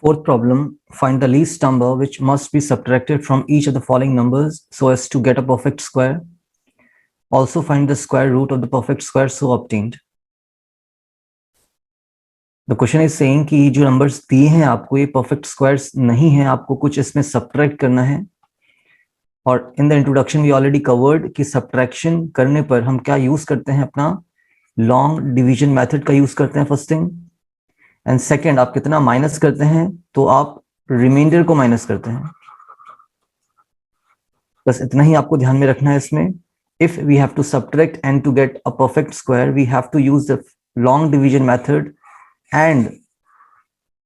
Fourth problem, find the least number which must be subtracted from each of the following numbers so as to get a perfect square. Also find the square root of the perfect square so obtained. The question is saying कि जो numbers दिए हैं आपको ये perfect squares नहीं है, आपको कुछ इसमें subtract करना है. और in the introduction we already covered कि subtraction करने पर हम क्या use करते हैं, अपना long division method का use करते हैं first thing. एंड सेकेंड, आप कितना माइनस करते हैं तो आप रिमाइंडर को माइनस करते हैं. बस इतना ही आपको ध्यान में रखना है इसमें. If we have to subtract and to get a perfect square we have to use the long division method and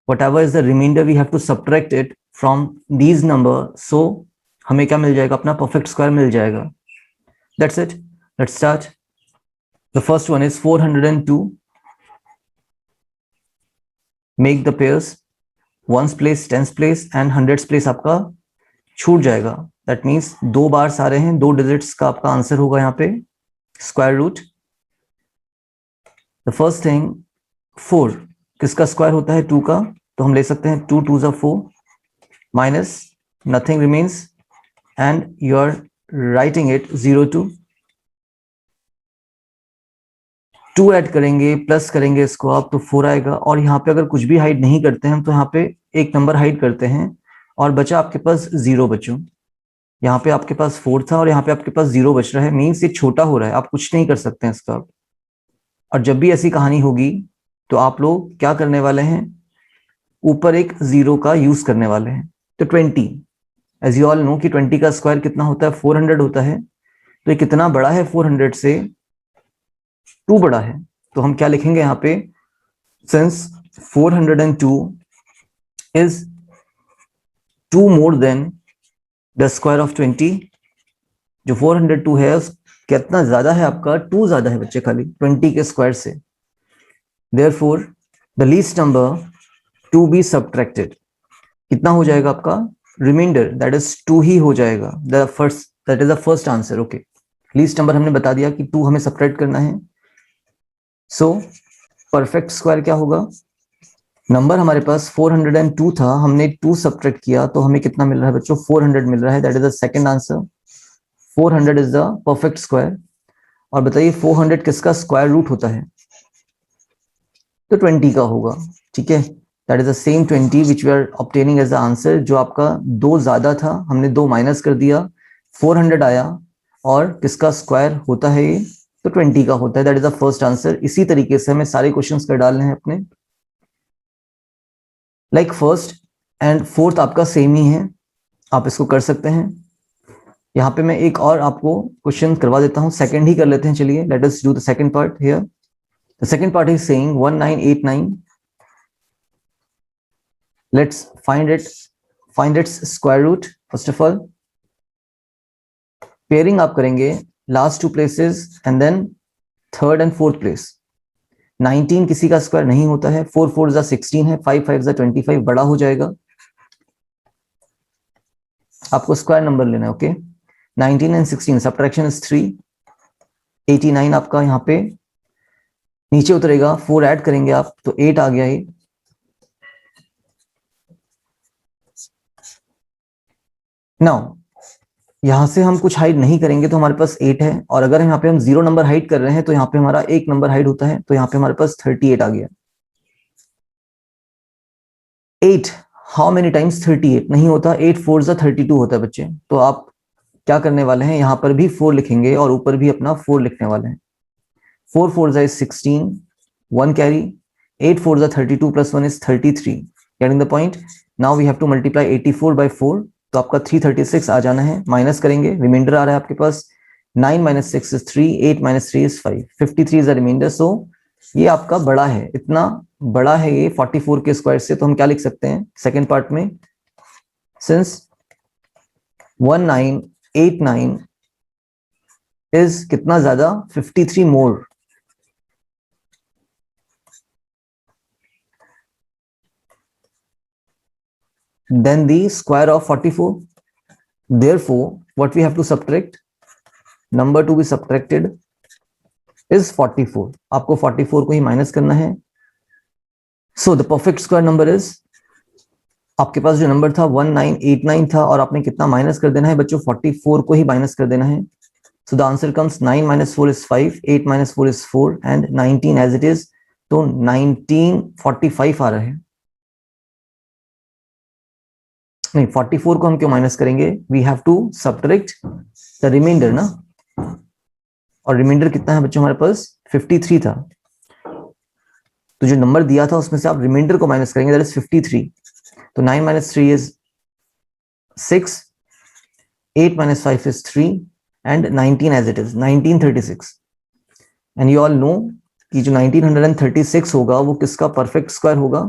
whatever is the remainder we have to subtract it from these number, so हमें क्या मिल जाएगा, अपना perfect square मिल जाएगा. That's it. Let's start. The first one is 402. Make the pairs ones place, tens place and hundreds place आपका छूट जाएगा. That means दो बार सारे हैं, दो डिजिट्स का आपका आंसर होगा यहाँ पे square root. The first thing 4 किसका स्क्वायर होता है, 2 का, तो हम ले सकते हैं 2 2s are 4 minus nothing remains and you are writing it 0 2. 2 add करेंगे प्लस करेंगे इसको आप तो 4 आएगा. और यहाँ पे अगर कुछ भी हाइड नहीं करते हैं तो यहाँ पे एक नंबर हाइड करते हैं और बचा आपके पास 0 बचो. यहाँ पे आपके पास 4 था और यहाँ पे आपके पास 0 बच रहा है, मीन्स ये छोटा हो रहा है, आप कुछ नहीं कर सकते हैं इसका. और जब भी ऐसी कहानी होगी तो आप लोग क्या करने वाले हैं, ऊपर एक 0 का यूज करने वाले हैं. तो 20, एज यू ऑल नो कि 20 का स्क्वायर कितना होता है, 400 होता है. तो ये कितना बड़ा है, 400 से 2 बड़ा है. तो हम क्या लिखेंगे यहाँ पे, since 402 is 2 more than the square of 20, जो 402 है कितना ज्यादा है आपका, 2 ज्यादा है बच्चे खाली 20 के स्क्वायर से. Therefore, the least number to be subtracted कितना हो जाएगा आपका, रिमाइंडर दैट इज 2 ही हो जाएगा. That is the first answer. Okay, least number हमने बता दिया कि 2 हमें सब्ट्रैक्ट करना है. सो परफेक्ट स्क्वायर क्या होगा, नंबर हमारे पास 402 था, हमने 2 सब्ट्रैक्ट किया तो हमें कितना मिल रहा है बच्चों, 400 मिल रहा है. That is the second answer. 400 is the perfect square. और बताइए 400 किसका स्क्वायर रूट होता है, तो 20 का होगा. ठीक है, that is the same 20 which we are obtaining as the answer. जो आपका 2 ज्यादा था, हमने 2 माइनस कर दिया, 400 आया और किसका स्क्वायर होता है ये, तो 20 का होता है. That is the first answer. इसी तरीके से हमें सारे क्वेश्चंस कर डालने हैं अपने. लाइक फर्स्ट एंड फोर्थ आपका सेम ही है, आप इसको कर सकते हैं. यहाँ पे मैं एक और आपको क्वेश्चन करवा देता हूँ, सेकंड ही कर लेते हैं. चलिए, let us do the second part here. The second part is saying 1989. Let's find its square root. First of all pairing आप करेंगे last 2 places and then third and fourth place. 19 किसी का स्क्वायर नहीं होता है, 4 4 जा 16 है, 5 5 जा 25 बड़ा हो जाएगा. आपको स्क्वायर नंबर लेना है. Okay, 19 and 16 subtraction is 3. 89 आपका यहाँ पे नीचे उतरेगा, 4 ऐड करेंगे आप तो 8 आ गया ये. नाउ यहां से हम कुछ हाइड नहीं करेंगे तो हमारे पास 8 है. और अगर यहाँ पे हम 0 नंबर हाइड कर रहे हैं तो यहाँ पे हमारा एक नंबर हाइड होता है, तो यहाँ पे हमारे पास 38 आ गया. 8 हाउ मेनी टाइम्स 38 नहीं होता, 8 4 जा 32 होता है बच्चे. तो आप क्या करने वाले हैं, यहाँ पर भी 4 लिखेंगे और ऊपर भी अपना 4 लिखने वाले हैं. 4 4 जा 16, 1 कैरी, 8 4 जा 32 plus 1 is 33. Getting the point. Now we have to multiply 84 by 4, तो आपका 336 आ जाना है. माइनस करेंगे, रिमाइंडर आ रहा है आपके पास 9 minus 6 is 3, 8 minus 3 is 5, 53 is the remainder. So ये आपका बड़ा है, इतना बड़ा है ये 44 के स्क्वायर से. तो हम क्या लिख सकते हैं सेकेंड पार्ट में, सिंस 1989 इज कितना ज्यादा, 53 मोर. Then the square of 44. Therefore, what we have to subtract, number to be subtracted is 44. आपको 44 को ही माइनस करना है. So the perfect square number is आपके पास जो नंबर था 1989 था और आपने कितना माइनस कर देना है बच्चों, 44 को ही माइनस कर देना है. So the answer comes 9 minus 4 is 5, 8 minus 4 is 4 and 19 as it is. तो 1945 आ रहा है. नहीं, 44 को हम क्यों माइनस करेंगे? We have to subtract the remainder ना. और रिमाइंडर कितना है बच्चों हमारे पास? 53 था. तो जो नंबर दिया था उसमें से आप रिमाइंडर को माइनस करेंगे, that is 53. तो 9 minus 3 is 6, 8 minus 5 is 3 and 19 as it is, 1936. And you all know कि जो 1936 होगा वो किसका परफेक्ट स्क्वायर होगा?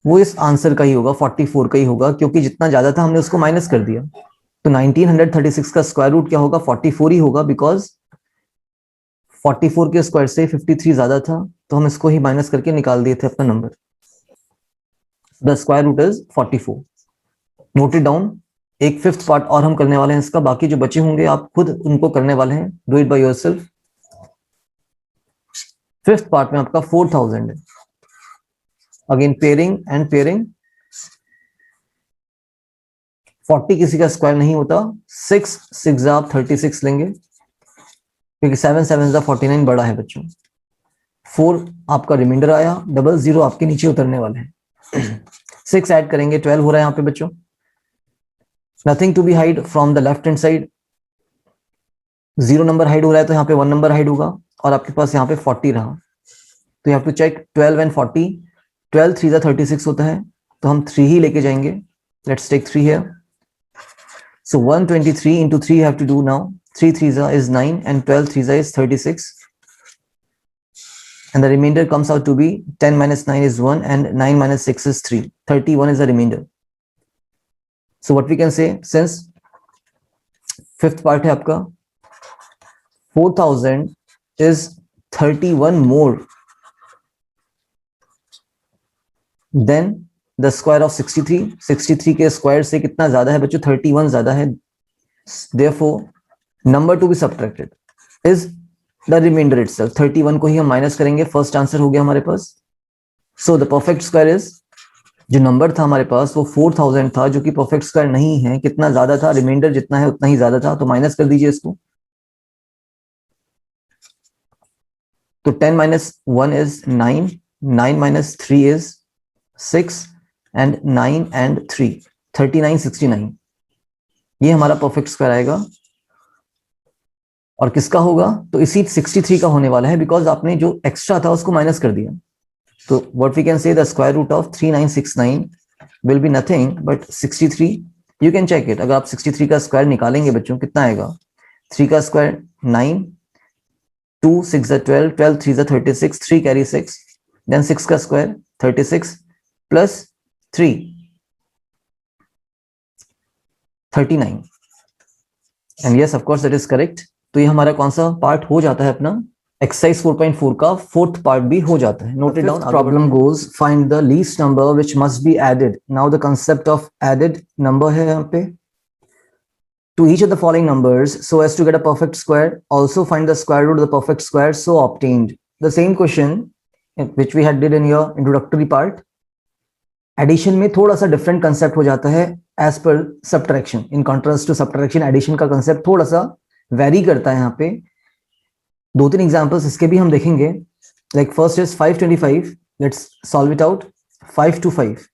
वो इस आंसर का ही होगा, 44 का ही होगा, क्योंकि जितना ज्यादा था हमने उसको माइनस कर दिया. तो 1936 का स्क्वायर रूट क्या होगा? 44 ही होगा, बिकॉज 44 के स्क्वायर से 53 ज्यादा था, तो हम इसको ही माइनस करके निकाल दिए थे अपना नंबर. The square root is 44. Note it down. एक फिफ्थ पार्ट और हम करने वाले हैं इसका, बाकी जो बचे होंगे आप खुद उनको करने वाले हैं. Do it by yourself. Fifth part में आपका 4000 है. Again pairing and pairing. 40 किसी का स्क्वायर नहीं होता. 6 6 आप 36 लेंगे, क्योंकि 7 7 49 बड़ा है बच्चों. 4 आपका रिमाइंडर आया, 00 आपके नीचे उतरने वाले हैं. 6 ऐड करेंगे, 12 हो रहा है यहाँ पे बच्चों. Nothing to be hide from the left hand side. 0 number hide हो रहा है तो यहाँ पे 1 नंबर हाइड होगा, और आपके पास यहाँ पे 40 रहा. तो you have to check 12 and 40. 12 3 36 होता है, तो हम 3 ही लेके जाएंगे. Let's take 3 here. So 123 into 3 you have to do now. 3 3 is 9 and 12 3 is 36. And the remainder comes out to be 10 minus 9 is 1 and 9 minus 6 is 3. 31 is the remainder. So what we can say, since fifth part है आपका 4000 is 31 more than the square of 63. 63 के square से कितना ज्यादा है बच्चों? 31 ज्यादा है. Therefore, number to be subtracted is the remainder itself. 31 को ही हम माइनस करेंगे. फर्स्ट आंसर हो गया हमारे पास. So the perfect square is, जो नंबर था हमारे पास वो 4000 था, जो कि परफेक्ट स्क्वायर नहीं है. कितना ज्यादा था? रिमाइंडर जितना है उतना ही ज्यादा था, तो माइनस कर दीजिए इसको. तो 10 minus 1 is 9, 9 minus 3 is 6 and 9 and 3, 39 69. ये हमारा परफेक्ट स्क्वायर आएगा. और किसका होगा? तो इसी 63 का होने वाला है, बिकॉज आपने जो एक्स्ट्रा था उसको माइनस कर दिया. तो what we can say, the square root of 3969 will be nothing but 63. You can check it. अगर आप 63 का स्क्वायर निकालेंगे बच्चों, कितना आएगा? 3 का स्क्वायर 9, 2 6 12, 12 3 36, 3 कैरी 6, देन 6 का square 36 plus 3 39. And yes, of course that is correct. तो ये हमारा कौन सा पार्ट हो जाता है? अपना एक्सरसाइज 4.4 का फोर्थ पार्ट भी हो जाता है. Note it down. Problem goes find the least number which must be added. Now the concept of added number है यहाँ पे. To each of the following numbers so as to get a perfect square, also find the square root of the perfect square so obtained. The same question which we had did in your introductory part. Addition में थोड़ा सा different concept हो जाता है as पर subtraction. In contrast to subtraction, addition का concept थोड़ा सा वेरी करता है यहाँ पे. 2-3 एग्जांपल्स इसके भी हम देखेंगे. Like first is 525. Let's solve it out. 5 to 5.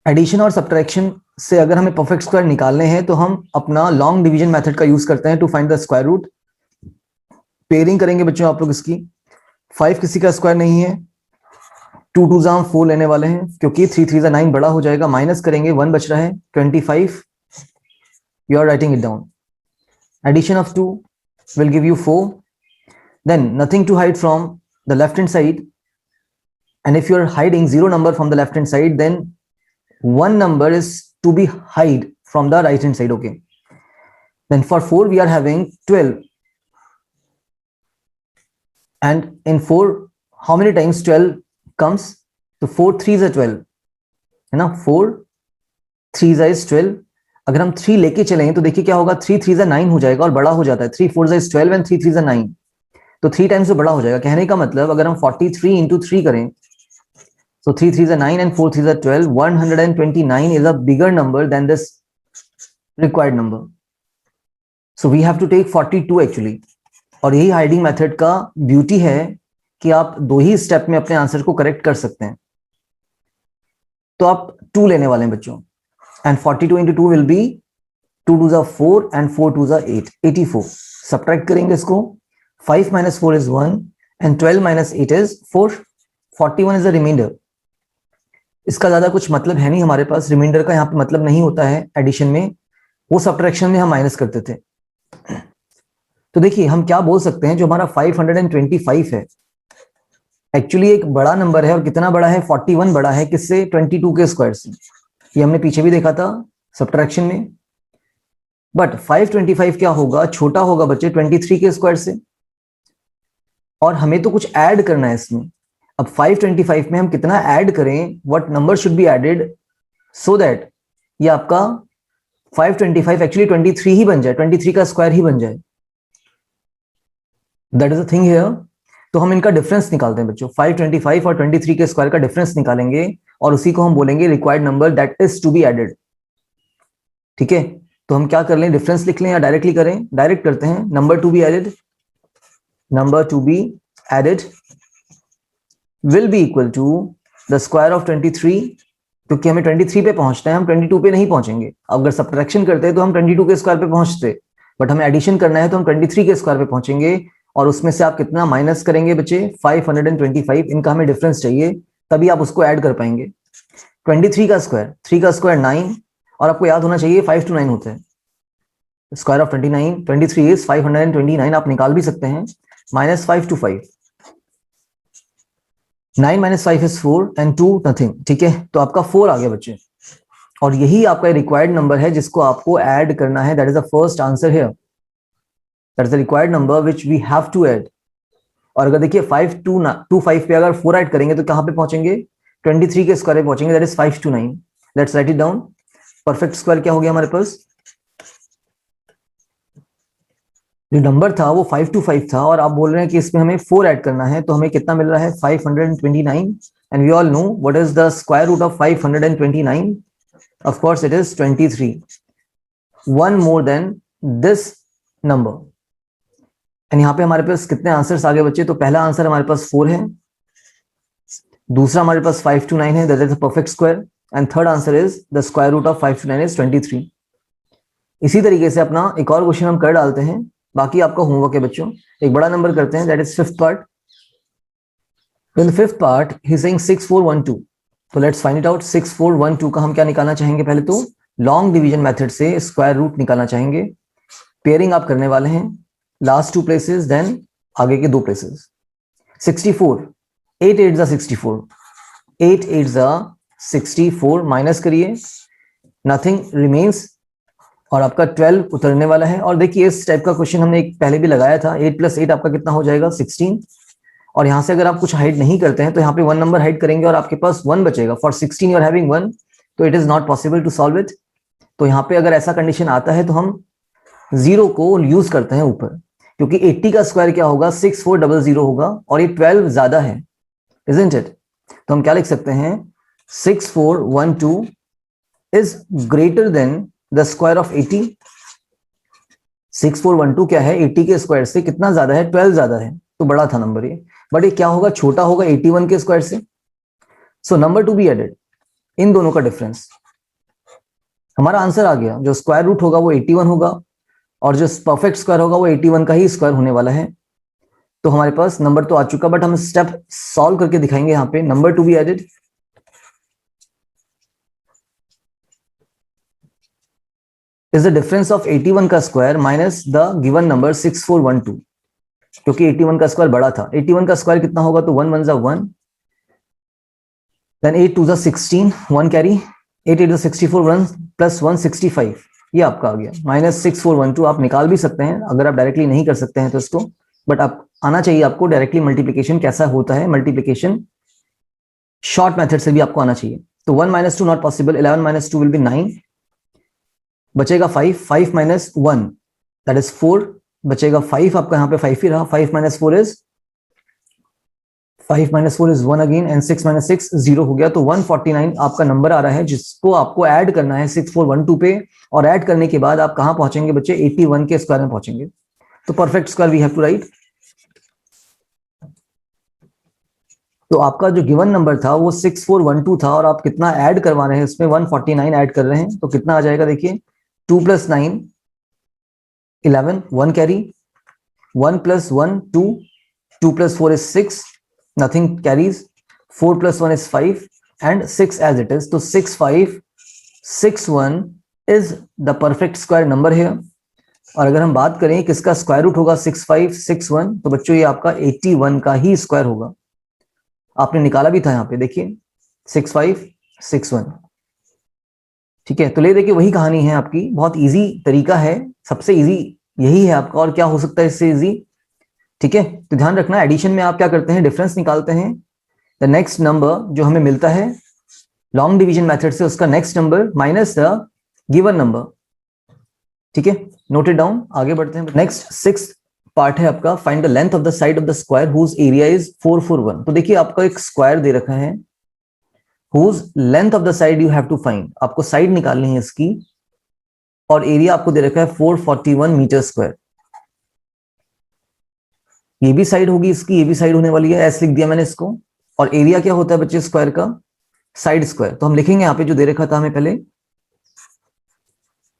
Addition और सब्ट्रैक्शन से अगर हमें परफेक्ट स्क्वायर निकालने हैं तो हम अपना लॉन्ग डिवीजन मेथड का यूज करते हैं to find the square root. Pairing करेंगे बच्चों आप लोग इसकी. 5 किसी का स्क्वायर नहीं है. 2 2 हम 4 लेने वाले हैं, क्योंकि 3 3 9 बड़ा हो जाएगा. माइनस करेंगे, 1 बच रहा है, 25. You are writing it down. Addition of 2 will give you 4. Then nothing to hide from the left hand side, and if you are hiding 0 number from the left hand side, then 1 number is to be hide from the right hand side. Okay, then for 4 we are having 12, and in 4 how many times 12 comes? So 4 3s are 12 है ना. 4 3s is 12. अगर हम 3 लेके चलें तो देखिए क्या होगा. 3 3 9 हो जाएगा और बड़ा हो जाता है. 3 4 is 12 and 3 3 9. तो 3 टाइम्स तो बड़ा हो जाएगा. कहने का मतलब अगर हम 43 into 3 करें, So 3 3s are 9 and 4 3s are 12. 129 is a bigger number than this required number. So we have to take 42 actually. और यही हाइडिंग मेथड का ब्यूटी है कि आप दो ही स्टेप में अपने आंसर को करेक्ट कर सकते हैं. तो आप 2 लेने वाले हैं बच्चों. And 42 into 2 will be 2 2s are 4 and 4 2s are 8. 84. Subtract करेंगे इसको. 5 minus 4 is 1 and 12 minus 8 is 4. 41 is the remainder. इसका ज्यादा कुछ मतलब है नहीं हमारे पास. रिमाइंडर का यहाँ पे मतलब नहीं होता है एडिशन में, वो सब्ट्रैक्शन में हम माइनस करते थे. तो देखिए हम क्या बोल सकते हैं, जो हमारा 525 है एक्चुअली एक बड़ा नंबर है. और कितना बड़ा है? 41 बड़ा है. किससे? 22 के स्क्वायर से. ये हमने पीछे भी देखा था सब्ट्रैक्शन में. बट 525 क्या होगा? छोटा होगा बच्चे 23 के स्क्वायर से. और हमें तो कुछ ऐड करना है इसमें. अब 525 में हम कितना ऐड करें, what number should be added so that ये आपका 525 एक्चुअली 23 ही बन जाए, 23 का स्क्वायर ही बन जाए. That is the thing here. तो हम इनका डिफरेंस निकालते हैं बच्चों. 525 और 23 के स्क्वायर का डिफरेंस निकालेंगे और उसी को हम बोलेंगे required number that is to be added. ठीक है, तो हम क्या कर लें, डिफरेंस लिख लें या डायरेक्टली करें? डायरेक्ट करते हैं. Number to be added, number to be added will be equal to the square of 23. क्योंकि हमें 23 पे पहुंचना है, हम 22 पे नहीं पहुंचेंगे. अगर सब्ट्रैक्शन करते हैं तो हम 22 के स्क्वायर पे पहुंचते, बट हमें एडिशन करना है तो हम 23 के स्क्वायर पे पहुंचेंगे. और उसमें से आप कितना माइनस करेंगे बच्चे? 525. इनका हमें डिफरेंस चाहिए, तभी आप उसको ऐड कर पाएंगे. 23 का स्क्वायर, 3 का स्क्वायर 9. और आपको याद होना चाहिए 5 to 9 होता है. Square of 23 is 529. आप निकाल भी सकते हैं. Minus 5 to 5. 9 minus 5 is 4 and 2 nothing. ठीक है, तो आपका 4 आ गया बच्चे. और यही आपका रिक्वायर्ड नंबर है जिसको आपको ऐड करना है. That is the first answer here. That is the required number which we have to add. और अगर देखिए 525 पे अगर 4 ऐड करेंगे तो कहां पे पहुंचेंगे? 23 के स्क्वायर पे पहुंचेंगे. That is 529. Let's write it down. Perfect square क्या हो गया हमारे पास? जो नंबर था वो 525 था और आप बोल रहे हैं कि इसमें हमें 4 ऐड करना है, तो हमें कितना मिल रहा है? 529. And we all know what is the square root of 529. Of course it is 23. One more than this number. And यहाँ पे हमारे पास कितने आंसर्स आ गए बच्चे? तो पहला आंसर हमारे पास 4 है, दूसरा हमारे पास 529 है, that is the perfect square. And third answer is the square root of 529 is 23. इसी तरीके से अपना एक और क्वेश्चन हम कर डालते हैं. बाकी आपका होमवर्क है बच्चों. एक बड़ा नंबर करते हैं, that is fifth part. In fifth part he is saying 6412. तो लेट्स फाइंड इट आउट. 6412 का हम क्या निकालना चाहेंगे? पहले तो लॉन्ग डिवीजन मेथड से स्क्वायर रूट निकालना चाहेंगे. पेयरिंग आप करने वाले हैं. लास्ट 2 प्लेसेस, देन आगे के 2 प्लेसेस. 64, 8 8 64, 8 8 64. माइनस करिए, नथिंग रिमेन्स. और आपका 12 उतरने वाला है. और देखिए इस टाइप का क्वेश्चन हमने एक पहले भी लगाया था. 8 + 8 आपका कितना हो जाएगा? 16. और यहां से अगर आप कुछ हाइड नहीं करते हैं तो यहाँ पे 1 नंबर हाइड करेंगे और आपके पास 1 बचेगा. फॉर 16 यू आर हैविंग 1, तो it is not possible to solve it. तो यहाँ पे अगर ऐसा कंडीशन आता है तो हम 0 को यूज करते हैं ऊपर, क्योंकि 80 का स्क्वायर क्या होगा? 6400 होगा और ये 12 ज्यादा है, इजंट इट? तो हम क्या लिख सकते हैं? 6412 is greater than the square of 80. 6412 क्या है? 80 के स्क्वायर से कितना ज्यादा है? 12 ज्यादा है. तो बड़ा था नंबर ये. बट ये क्या होगा? छोटा होगा 81 के स्क्वायर से. So number to be added, इन दोनों का डिफरेंस. हमारा आंसर आ गया. जो स्क्वायर रूट होगा वो 81 होगा और जो परफेक्ट स्क्वायर होगा वो 81 का ही स्क्वायर होने वाला है. तो हमारे पास नंबर तो आ चुका, बट हम स्टेप सॉल्व करके दिखाएंगे. यहाँ पे number to be added, is the difference of 81 का square minus the given number 6412. क्योंकि 81 का स्क्वायर बड़ा था. 81 का स्क्वायर कितना होगा? तो 1 1 1, देन 8 2 16, 1 कैरी, 8 8 64, 1 + 1 65. ये आपका आ गया माइनस 6412. आप निकाल भी सकते हैं अगर आप डायरेक्टली नहीं कर सकते हैं तो इसको, बट आप आना चाहिए आपको डायरेक्टली मल्टीप्लीकेशन कैसा होता है. मल्टीप्लीकेशन शॉर्ट मेथड से भी आपको आना चाहिए. तो 1 - 2 नॉट पॉसिबल. 11 - 2 will be 9. बचेगा 5. 5 - 1 दैट इज 4. बचेगा 5. आपका यहाँ पे 5 ही रहा. 5 - 4 इज 5 - 4 इज 1 अगेन एंड 6 - 6 0 हो गया। तो 149 आपका नंबर आ रहा है जिसको आपको ऐड करना है 6412 पे, और ऐड करने के बाद आप कहां पहुंचेंगे बच्चे? 81 के स्क्वायर में पहुंचेंगे। तो perfect square we have to write. तो आपका जो गिवन नंबर था वो 6412 था, और आप कितना ऐड करवा रहे हैं इसमें? 149 ऐड कर रहे हैं। तो कितना आ जाएगा देखिए, 2 + 9 11, 1 carry, 1 + 1 2, 2 + 4 is 6, nothing carries, 4 + 1 is 5 and 6 as it is. तो 6561 is the perfect square number here। और अगर हम बात करें किसका स्क्वायर रूट होगा 6561, तो बच्चों ये आपका 81 का ही स्क्वायर होगा। आपने निकाला भी था यहाँ पे, देखिए 6561। ठीक है, तो ले देखिए वही कहानी है आपकी, बहुत इजी तरीका है, सबसे इजी यही है आपका, और क्या हो सकता है इससे इजी? ठीक है, तो ध्यान रखना एडिशन में आप क्या करते हैं? डिफरेंस निकालते हैं। द नेक्स्ट नंबर जो हमें मिलता है लॉन्ग डिवीजन मेथड से, उसका next number minus the given number. ठीक है, नोट इट डाउन। आगे बढ़ते हैं। नेक्स्ट 6th पार्ट है आपका, find the length of the side of the square whose area is 441। तो देखिए आपका एक स्क्वायर दे रखा है, whose length of the side you have to find. आपको साइड निकालनी है इसकी, और एरिया आपको दे रखा है 441 मीटर स्क्वायर। ये भी साइड होगी इसकी, ये भी साइड होने वाली है, ऐसे लिख दिया मैंने इसको। और एरिया क्या होता है बच्चे स्क्वायर का? Side square. तो हम लिखेंगे यहाँ पे जो दे रखा था हमें पहले,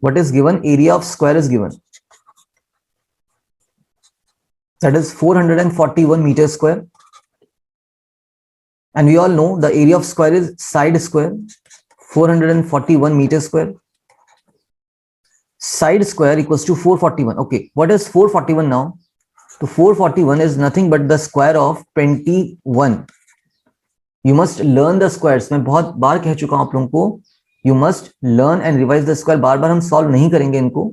what is given? Area of square is given, that is 441 metre square. And we all know the area of square is side square, 441 meter square. Side square equals to 441. Okay, what is 441 now? So 441 is nothing but the square of 21. You must learn the squares. मैं बहुत बार कह चुका हूं आप लोगों को, you must learn and revise the square। बार बार हम solve नहीं करेंगे इनको।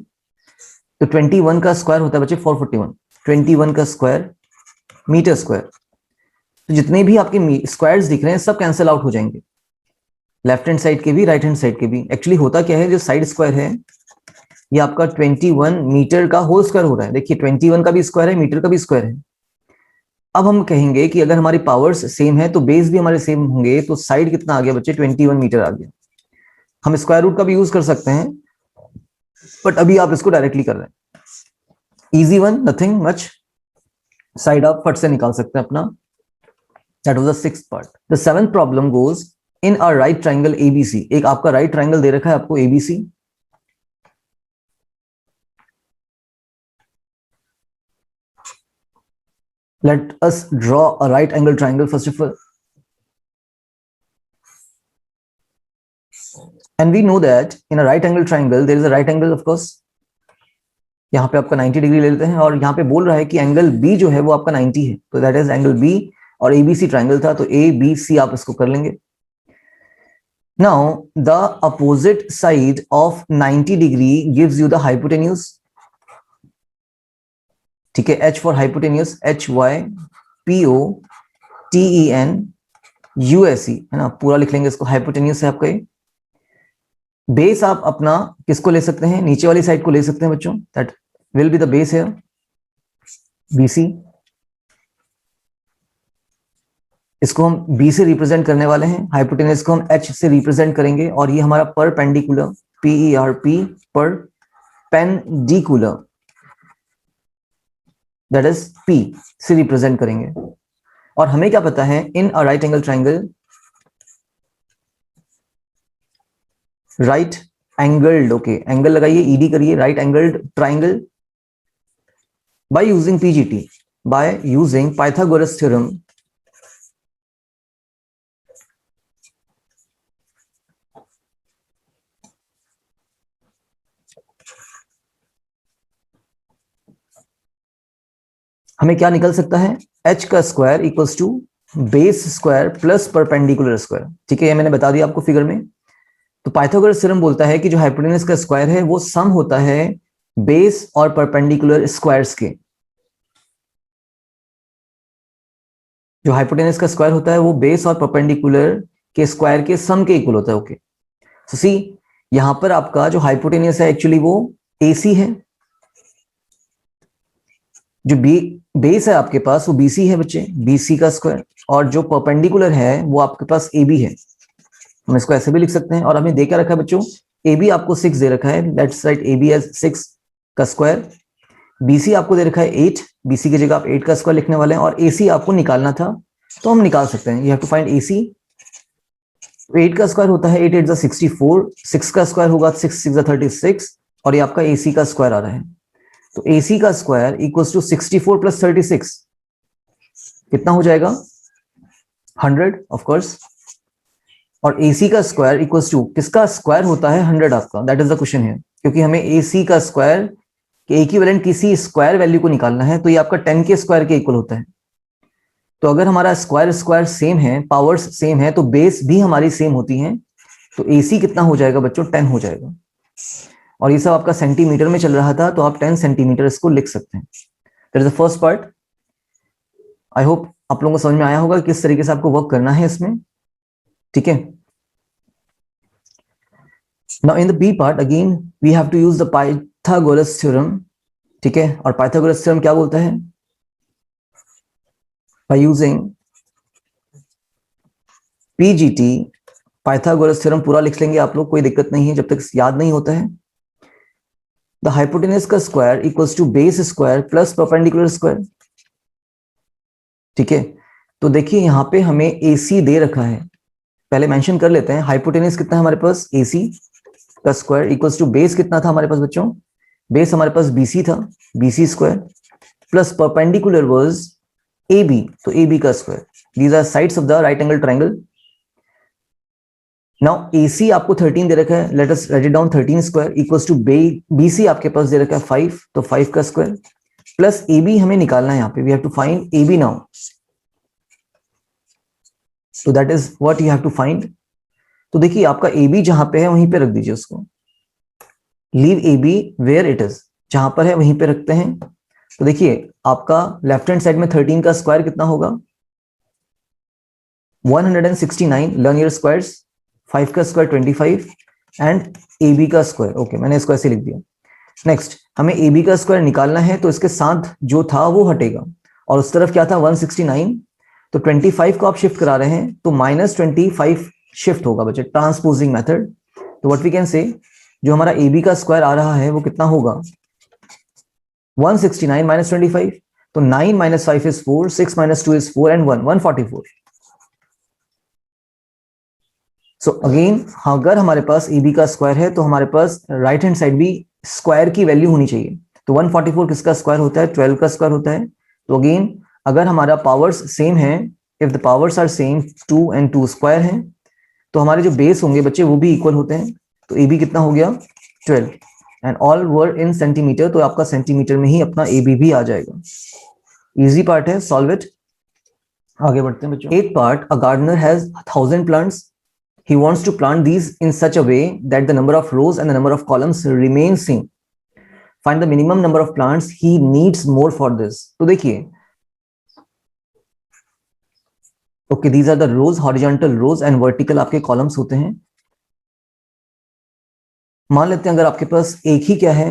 तो 21 का स्क्वायर होता है बच्चे 441, 21 का स्क्वायर मीटर स्क्वायर। तो जितने भी आपके स्क्वायर्स दिख रहे हैं सब कैंसिल आउट हो जाएंगे, लेफ्ट हैंड साइड के भी, राइट हैंड साइड के भी। एक्चुअली होता क्या है, जो साइड स्क्वायर है ये आपका 21 मीटर का होल स्क्वायर हो रहा है। देखिए 21 का भी स्क्वायर है, मीटर का भी स्क्वायर है। अब हम कहेंगे कि अगर हमारी पावर्स सेम है तो बेस भी हमारे सेम होंगे, तो साइड कितना आ गया बच्चे? 21 मीटर आ गया। हम स्क्वायर रूट का भी यूज कर सकते हैं, बट अभी आप इसको डायरेक्टली कर रहे हैं। Easy one, nothing much. Side आप फट से निकाल सकते हैं अपना। That was the 6th part. The 7th problem goes in a right triangle ABC। एक आपका right triangle दे रखा है आपको ABC। Let us draw a right angle triangle first of all. And we know that in a right angle triangle there is a right angle of course। यहाँ पे आपका 90 degree ले लेते हैं, और यहाँ पे बोल रहा है कि एंगल B जो है वो आपका 90 है, तो दैट इज एंगल B। और ABC ट्राइंगल था तो ABC आप इसको कर लेंगे। Now the opposite side of 90 degree gives you the hypotenuse। ठीक है, H for hypotenuse, HYPOTENUSE है ना, पूरा लिख लेंगे इसको। हाइपोटेन्यूस है आपका ये। बेस आप अपना किसको ले सकते हैं? नीचे वाली साइड को ले सकते हैं बच्चों, that will be the base है BC। इसको हम B से रिप्रेजेंट करने वाले हैं, हाइपोटेन्यूस को हम H से रिप्रेजेंट करेंगे, और ये हमारा perpendicular PERP perpendicular that is P से रिप्रेजेंट करेंगे। और हमें क्या पता है, in a right angle triangle, right angled, okay angle लगाइए, ED करिए, right angled triangle by using PGT, by using Pythagoras theorem. हमें क्या निकल सकता है? H का square equals to base square plus perpendicular square. ठीक है, ये मैंने बता दिया आपको फिगर में। तो पाइथागोरस थ्योरम बोलता है कि जो हाइपोटेन्यूस का स्क्वायर है वो सम होता है बेस और परपेंडिकुलर स्क्वायर्स के। जो हाइपोटेन्यूस का स्क्वायर होता है वो बेस और परपेंडिकुलर के स्क्वायर के सम के इक्वल होता है। ओके, सो सी यहां पर आपका जो हाइपोटेन्यूस है एक्चुअली वो AC है, जो बेस है आपके पास वो BC है बच्चे, BC का स्क्वायर, और जो परपेंडिकुलर है वो आपके पास AB है। हम इसको ऐसे भी लिख सकते हैं, और हमें दे क्या रखा है बच्चों, AB आपको 6 दे रखा है, लेट्स राइट AB एज 6 का स्क्वायर। BC आपको दे रखा है 8, BC की जगह आप 8 का स्क्वायर लिखने वाले हैं, और AC आपको निकालना था तो हम निकाल सकते हैं। You have to find AC। 8 का स्क्वायर होता है 8 8 64, 6 का स्क्वायर होगा 6 6 36, और ये आपका AC का स्क्वायर आ रहा है। तो AC का स्क्वायर इक्वल्स टू 64 प्लस 36 कितना हो जाएगा, 100 ऑफ कोर्स। और AC का स्क्वायर इक्वल्स टू किसका स्क्वायर होता है, 100 आपका, दैट इज द क्वेश्चन है, क्योंकि हमें AC का स्क्वायर के इक्विवेलेंट किसी स्क्वायर वैल्यू को निकालना है, तो ये आपका 10 के स्क्वायर के इक्वल होता है। तो अगर हमारा स्क्वायर स्क्वायर सेम है, पावर्स सेम है, तो बेस भी हमारी सेम होती हैं, तो AC कितना हो जाएगा बच्चों, 10 हो जाएगा। और ये सब आपका सेंटीमीटर में चल रहा था, तो आप 10 सेंटीमीटर इसको लिख सकते हैं। That is the first part. I hope आप लोगों को समझ में आया होगा किस तरीके से आपको वर्क करना है इसमें, ठीक है। Now in the B part again we have to use the Pythagoras theorem, ठीक है। और पाइथागोरस थ्योरम क्या बोलता है, by using PGT, Pythagoras theorem पूरा लिख लेंगे आप लोग, कोई दिक्कत नहीं है जब तक याद नहीं होता है। द हाइपोटेनस का square equals to base square plus perpendicular square, ठीक है। तो देखिए यहाँ पे हमें AC दे रखा है, पहले मेंशन कर लेते हैं। हाइपोटेनस कितना है हमारे पास, AC का स्क्वायर इक्वल्स टू बेस कितना था हमारे पास बच्चों, बेस हमारे पास BC था, BC square plus perpendicular was AB, तो AB का square. These are sides of the right angle triangle. Now AC आपको 13 दे रखा है, let us write it down, 13 square equals to BC आपके पास दे रखा है 5, तो 5 का स्क्वायर प्लस AB हमें निकालना है यहाँ पे, we have to find AB now, so that is what you have to find। तो देखिए आपका AB जहां पे है वहीं पे रख दीजिए उसको, leave AB where it is, जहां पर है वहीं पे रखते हैं। तो देखिए आपका लेफ्ट हैंड साइड में 13 का स्क्वायर कितना होगा, 169, लर्न योर स्क्वायर्स, 5 का स्क्वायर 25 एंड AB का स्क्वायर, ओके मैंने इसको ऐसे लिख दिया। नेक्स्ट हमें AB का स्क्वायर निकालना है, तो इसके साथ जो था वो हटेगा, और उस तरफ क्या था 169, तो 25 को आप शिफ्ट करा रहे हैं, तो -25 शिफ्ट होगा बच्चे, ट्रांसपोजिंग मेथड। तो व्हाट वी कैन से, जो हमारा AB का स्क्वायर आ रहा है वो कितना होगा, 169 - 25, तो 9 - 5 is 4, 6 - 2 is 4 and 1 144। So again अगर हमारे पास AB का स्क्वायर है तो हमारे पास राइट हैंड साइड भी स्क्वायर की वैल्यू होनी चाहिए। तो 144 किसका स्क्वायर होता है, 12 का स्क्वायर होता है। तो अगेन अगर हमारा पावर्स सेम है, if the powers are same 2 and 2 square हैं, तो हमारे जो बेस होंगे बच्चे वो भी इक्वल होते हैं। तो AB कितना हो गया 12 and all were in centimetre, तो आपका सेंटीमीटर में ही अपना AB भी आ जाएगा। इजी पार्ट है, सॉल्व इट। आगे बढ़ते हैं बच्चों। 8th part, a gardener has 1000 plants, he wants to plant these in such a way that the number of rows and the number of columns remain same, find the minimum number of plants he needs more for this। तो देखिए okay, these are the rows, horizontal rows and vertical आपके columns होते हैं। मान लेते हैं अगर आपके पास एक ही क्या है,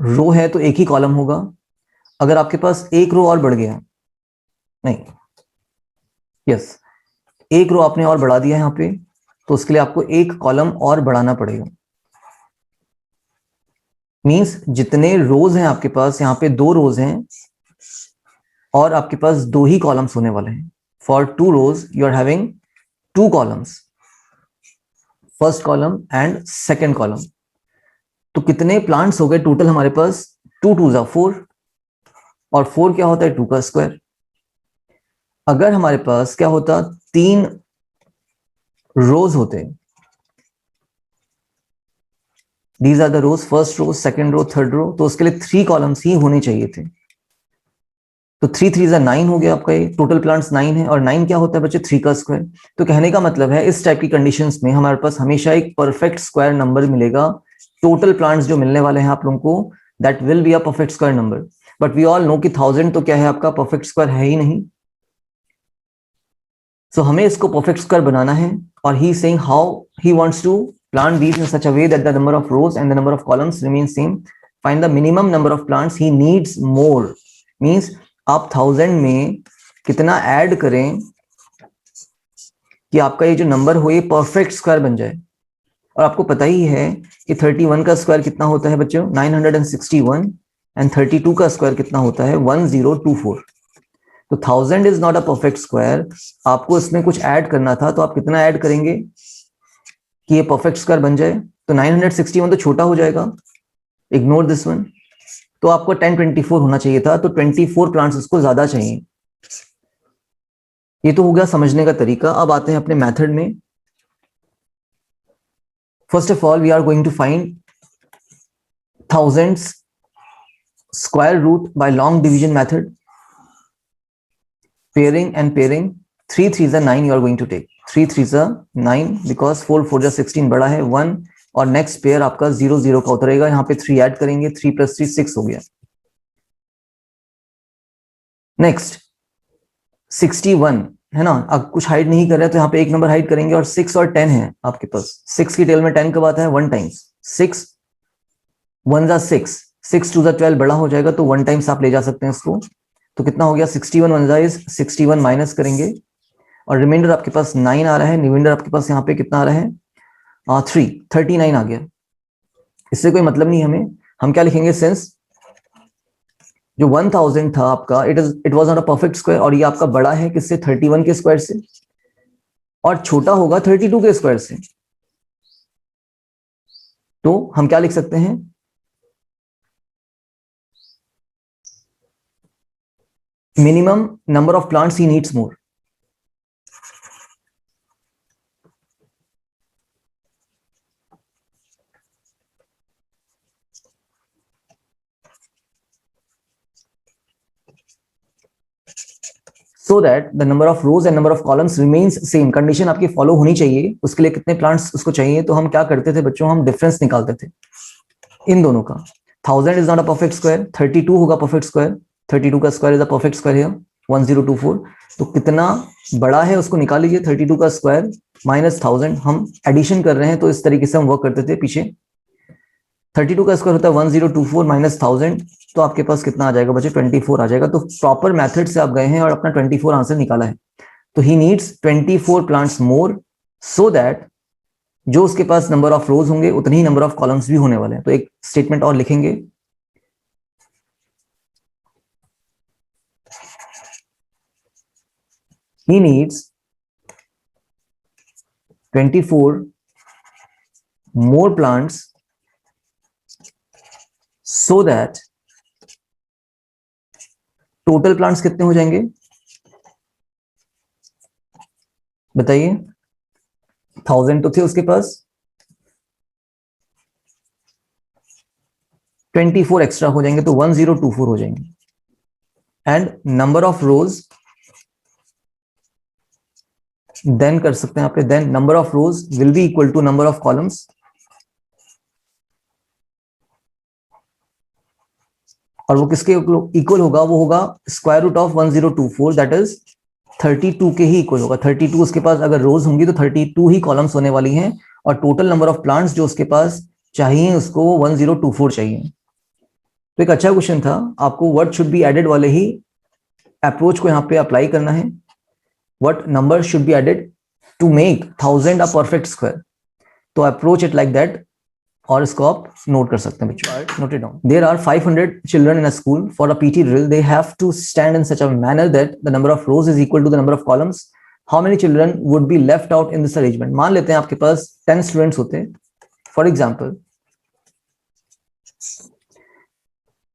रो है, तो एक ही कॉलम होगा। अगर आपके पास एक रो और बढ़ गया, नहीं, यस, एक रो आपने और बढ़ा दिया यहाँ पे, तो उसके लिए आपको एक कॉलम और बढ़ाना पड़ेगा। मींस जितने रोज हैं आपके पास, यहाँ पे 2 रोज हैं और आपके पास 2 ही कॉलम्स होने वाले हैं। For 2 rows you are having 2 columns, first column and second column. तो कितने प्लांट्स हो गए टोटल हमारे पास, 2 2 = 4, और 4 क्या होता है, 2 का स्क्वायर। अगर हमारे पास क्या होता, 3 रोज होते, these are the rows, first row, second row, third row, तो उसके लिए 3 कॉलम्स ही होने चाहिए थे। तो 3 3 = 9 हो गया आपका, ये टोटल प्लांट्स 9 है, और 9 क्या होता है बच्चे, 3 का स्क्वायर। तो कहने का मतलब है इस टाइप की कंडीशंस में हमारे पास हमेशा एक परफेक्ट स्क्वायर नंबर मिलेगा। टोटल प्लांट्स जो मिलने वाले हैं आप लोगों को, that will be a perfect square number. But we all know कि 1000 तो क्या है आपका, परफेक्ट स्क्वायर है ही नहीं। सो हमें इसको परफेक्ट स्क्वायर बनाना है, और he saying how he wants to plant these in such a way that the number of rows and the number of columns remain same, find the minimum number of plants he needs more means आप 1000 में कितना add करें कि आपका ये जो number हो ये परफेक्ट स्क्वायर बन जाए। और आपको पता ही है कि 31 का स्क्वायर कितना होता है बच्चों, 961, एंड 32 का स्क्वायर कितना होता है, 1024। तो 1000 is not a perfect square, आपको इसमें कुछ ऐड करना था, तो आप कितना ऐड करेंगे कि ये परफेक्ट स्क्वायर बन जाए। तो 961 तो छोटा हो जाएगा, इग्नोर दिस वन। तो आपको 1024 होना चाहिए था, तो 24 प्लांट्स उसको ज्यादा चाहिए। ये तो हो गया समझने का तरीका। अब आते हैं अपने मेथड में। First of all we are going to find thousands square root by long division method, pairing and pairing. 3 3s are 9 you are going to take, 3 3s are 9 because 4 4 16 बड़ा है 1, और नेक्स्ट पेयर आपका 0 0 का उतरेगा, यहाँ पे 3 add करेंगे, 3 + 3 6 हो गया। नेक्स्ट 61 है ना, अब कुछ हाइड नहीं कर रहे तो यहाँ पे एक नंबर हाइड करेंगे, और 6 और 10 है आपके पास। 6 की टेल में 10 कब आता है, 1 टाइम्स। 6 1 जा 6, 6 2 जा 12 बड़ा हो जाएगा, तो 1 टाइम्स आप ले जा सकते हैं इसको। तो कितना हो गया, 61 1 जा इज 61, माइनस करेंगे और रिमाइंडर आपके पास 9 आ रहा है। रिमाइंडर आपके पास यहाँ पे कितना आ रहा है, 3 39 आ गया। इससे कोई मतलब नहीं हमें, हम क्या लिखेंगे, सिंस जो 1000 था आपका, it was not a perfect square, और ये आपका बड़ा है किससे, 31 के स्क्वायर से, और छोटा होगा 32 के स्क्वायर से। तो हम क्या लिख सकते हैं, minimum number of plants he needs more. so that the number of rows and number of columns remains same। Condition आपकी फॉलो होनी चाहिए, उसके लिए कितने प्लांट्स उसको चाहिए। तो हम क्या करते थे बच्चों, हम डिफरेंस निकालते थे इन दोनों का। 1000 is not a perfect square, 32 होगा परफेक्ट स्क्वायर, 32 का square is a perfect square here 1024। तो कितना बड़ा है उसको निकाल लीजिए, 32 का स्क्वायर माइनस 1000। हम एडिशन कर रहे हैं तो इस तरीके से हम वर्क करते थे पीछे। 32 का स्क्वायर होता है 1024 माइनस 1000, तो आपके पास कितना आ जाएगा बच्चे, 24 आ जाएगा। तो प्रॉपर मेथड से आप गए हैं और अपना 24 आंसर निकाला है। तो he needs 24 plants more, so that जो उसके पास नंबर ऑफ रोज होंगे उतनी ही नंबर ऑफ कॉलम्स भी होने वाले हैं। तो एक स्टेटमेंट और लिखेंगे, he needs 24 more plants so that total plants कितने हो जाएंगे बताइए। 1000 तो थे उसके पास, 24 एक्स्ट्रा हो जाएंगे, तो 1024 हो जाएंगे। And number of rows, then कर सकते हैं आप, then number of rows will be equal to number of columns, और वो किसके इक्वल होगा, वो होगा square root of 1024, that is 32 के ही इक्वल होगा। 32 उसके पास अगर रोज होंगी तो 32 ही कॉलम्स होने वाली हैं, और टोटल नंबर ऑफ प्लांट्स जो उसके पास चाहिए उसको 1024 चाहिए। तो एक अच्छा क्वेश्चन था, आपको व्हाट शुड बी एडेड वाले ही अप्रोच को यहाँ पे अप्लाई करना है। What number should be added to make 1000 a perfect square, तो अप्रोच इट लाइक दैट, और इसको आप नोट कर सकते हैं बच्चों, note it down. There are 500 children in a school, for a PT drill they have to stand in such a manner that the number of rows is equal to the number of columns. How many children would be left out in this arrangement. मान लेते हैं आपके पास 10 students होते हैं for example,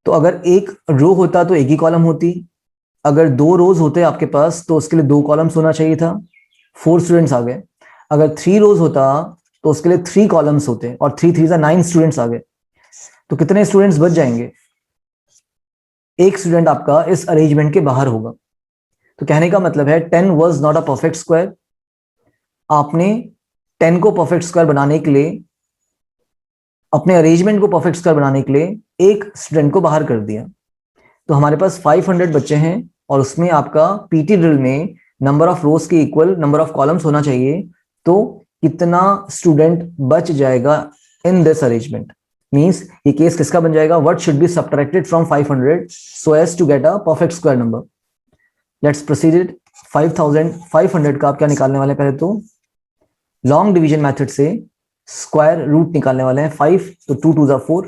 तो अगर एक रो होता तो एक ही कॉलम होती, अगर 2 रोज होते आपके पास तो उसके लिए 2 कॉलम्स होना चाहिए था, 4 स्टूडेंट्स आ गए। अगर 3 रोज होता तो उसके लिए 3 कॉलम्स होते, और 3 3 9 स्टूडेंट्स आ गए। तो कितने स्टूडेंट्स बच जाएंगे, एक स्टूडेंट आपका इस अरेंजमेंट के बाहर होगा। तो कहने का मतलब है 10 was not a perfect square. आपने 10 को परफेक्ट स्क्वायर बनाने के लिए, अपने अरेंजमेंट को परफेक्ट स्क्वायर बनाने के लिए एक स्टूडेंट को बाहर कर दिया। तो हमारे पास 500 बच्चे हैं, और उसमें आपका पीटी ड्रिल में नंबर ऑफ रोज के इक्वल नंबर ऑफ कॉलम्स होना चाहिए। तो कितना स्टूडेंट बच जाएगा इन दिस अरेंजमेंट, मीन्स ये केस किसका बन जाएगा, what should be subtracted from 500 so as to get a perfect square number. Let's proceed. 5500 का आप क्या निकालने वाले हैं, पहले तो लॉन्ग डिवीजन मेथड से स्क्वायर रूट निकालने वाले हैं। 5 तो 2 2 ज़ा 4,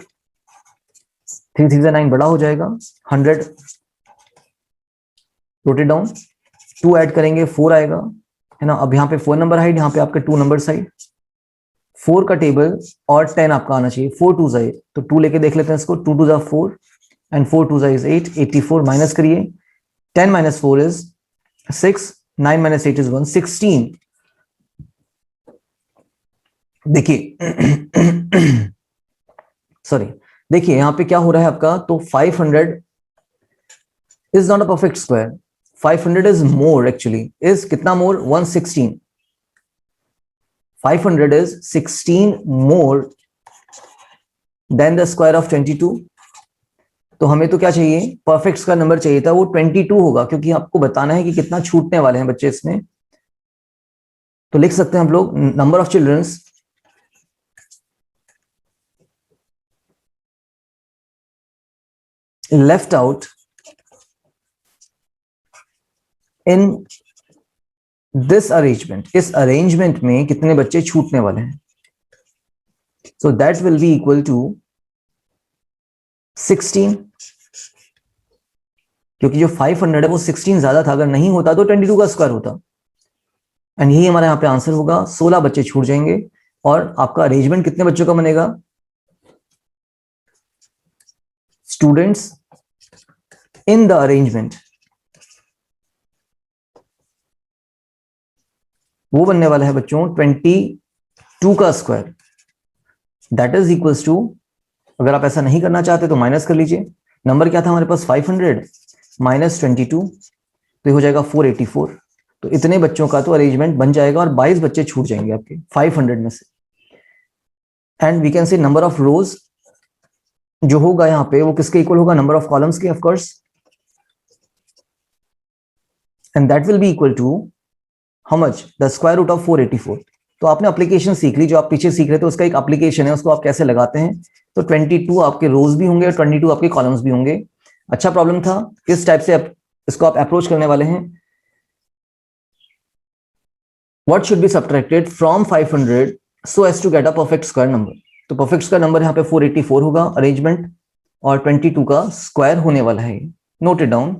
3 3 ज़ा 9 बड़ा हो जाएगा। 100 रोटेट डाउन, 2 ऐड करेंगे 4 आएगा, है ना। अब यहाँ पे 4 नंबर हाइड, यहाँ पे आपके 2 नंबर साइड, 4 का टेबल और 10 आपका आना चाहिए। 4 2 ज़ा 8, तो 2 लेके देख लेते हैं इसको। 2 2 ज़ा 4 एंड 4 2 ज़ा इज 8, 84 माइनस करिए। 10 minus 4 is 6, 9 minus 8 is 1, 16। देखिए सॉरी, देखिए यहां पे क्या हो रहा है आपका, तो 500 is not a perfect square, 500 is more, actually is कितना मोर, 116। 500 is 16 more than the square of 22। तो हमें तो क्या चाहिए, परफेक्ट का नंबर चाहिए था, वो 22 होगा, क्योंकि आपको बताना है कि कितना छूटने वाले हैं बच्चे इसमें। तो लिख सकते हैं हम लोग number of childrens left out in this arrangement, इस अरेंजमेंट में कितने बच्चे छूटने वाले हैं। So that will be equal to 16, क्योंकि जो 500 है वो 16 ज्यादा था, अगर नहीं होता तो 22 का स्क्वायर होता। एंड यही हमारा यहाँ पे आंसर होगा। 16 बच्चे छूट जाएंगे और आपका अरेंजमेंट कितने बच्चों का बनेगा, स्टूडेंट्स इन द अरेंजमेंट, वो बनने वाला है बच्चों 22 का square. That is equals to, अगर आप ऐसा नहीं करना चाहते तो माइनस कर लीजिए। नंबर क्या था हमारे पास, 500 माइनस 22, तो ये हो जाएगा 484। तो इतने बच्चों का तो अरेंजमेंट बन जाएगा और 22 बच्चे छूट जाएंगे आपके 500 में से। And we can say number of rows जो होगा यहाँ पे वो किसके इक्वल होगा, नंबर ऑफ कॉलम्स के, of course. And that will be equal to how much, the square root of 484। तो आपने एप्लीकेशन सीख ली, जो आप पीछे सीख रहे थे उसका एक एप्लीकेशन है, उसको आप कैसे लगाते हैं। तो 22 आपके रोज भी होंगे और 22 आपके कॉलम्स भी होंगे। अच्छा प्रॉब्लम था, किस टाइप से इसको आप अप्रोच करने वाले हैं। What should be subtracted from 500 so as to get a perfect square number? तो परफेक्ट स्क्वायर नंबर यहाँ पे 484 होगा अरेंजमेंट, और 22 का स्क्वायर होने वाला है। Note it down.